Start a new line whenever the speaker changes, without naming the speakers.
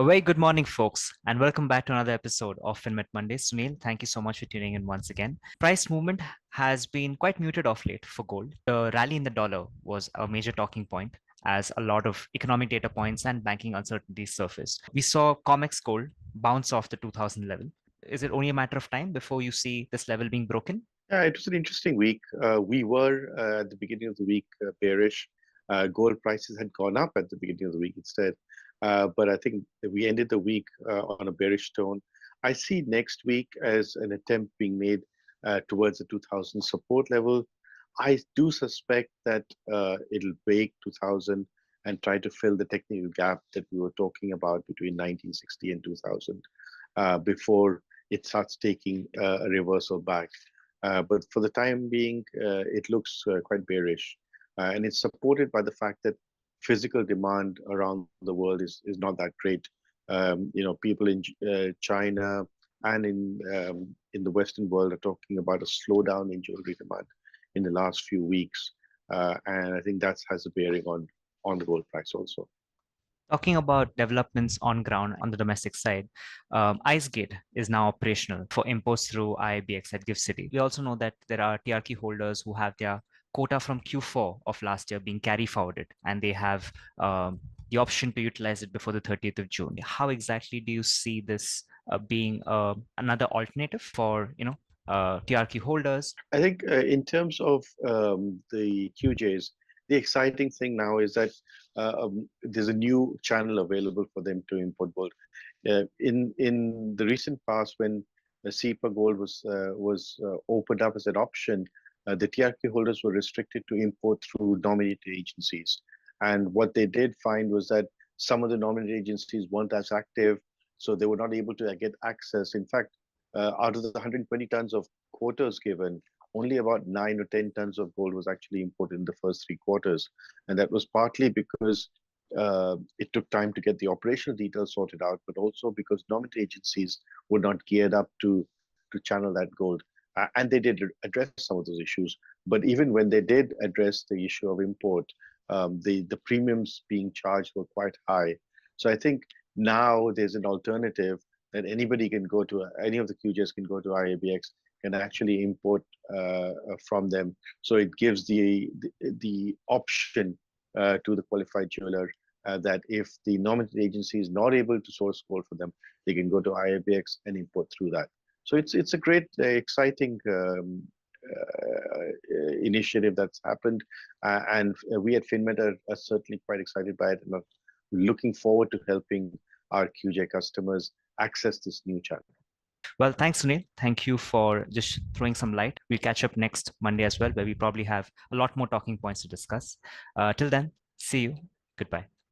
A very good morning, folks, and welcome back to another episode of FinMet Mondays. Sunil, thank you so much for tuning in once again. Price movement has been quite muted of late for gold. The rally in the dollar was a major talking point as a lot of economic data points and banking uncertainties surfaced. We saw COMEX gold bounce off the 2000 level. Is it only a matter of time before you see this level being broken?
Yeah, it was an interesting week. We were at the beginning of the week bearish. Gold prices had gone up at the beginning of the week instead. But I think that we ended the week on a bearish tone. I see next week as an attempt being made towards the 2000 support level. I do suspect that it'll break 2000 and try to fill the technical gap that we were talking about between 1960 and 2000 before it starts taking a reversal back. But for the time being, it looks quite bearish. And it's supported by the fact that physical demand around the world is not that great. People in China and in the Western world are talking about a slowdown in jewelry demand in the last few weeks. And I think that has a bearing on the gold price also.
Talking about developments on ground on the domestic side, IceGate is now operational for imports through IIBX at Gift City. We also know that there are TRK holders who have their quota from Q4 of last year being carry forwarded, and they have the option to utilize it before the 30th of June. How exactly do you see this being another alternative for TRK holders?
I think in terms of the QJs, the exciting thing now is that there's a new channel available for them to import gold. In the recent past, when SEPA gold was opened up as an option, the TRK holders were restricted to import through nominated agencies. And what they did find was that some of the nominated agencies weren't as active, so they were not able to get access. In fact, out of the 120 tons of quotas given, only about 9 or 10 tons of gold was actually imported in the first 3 quarters. And that was partly because it took time to get the operational details sorted out, but also because nominated agencies were not geared up to channel that gold. And they did address some of those issues. But even when they did address the issue of import, the premiums being charged were quite high. So I think now there's an alternative that anybody can go to, any of the QJs can go to IABX, can actually import from them. So it gives the option to the qualified jeweler that if the nominated agency is not able to source gold for them, they can go to IABX and import through that. So it's a great, exciting initiative that's happened, and we at FinMet are certainly quite excited by it and are looking forward to helping our QJ customers access this new channel.
Well, thanks, Sunil. Thank you for just throwing some light. We'll catch up next Monday as well, where we probably have a lot more talking points to discuss. Till then, see you. Goodbye.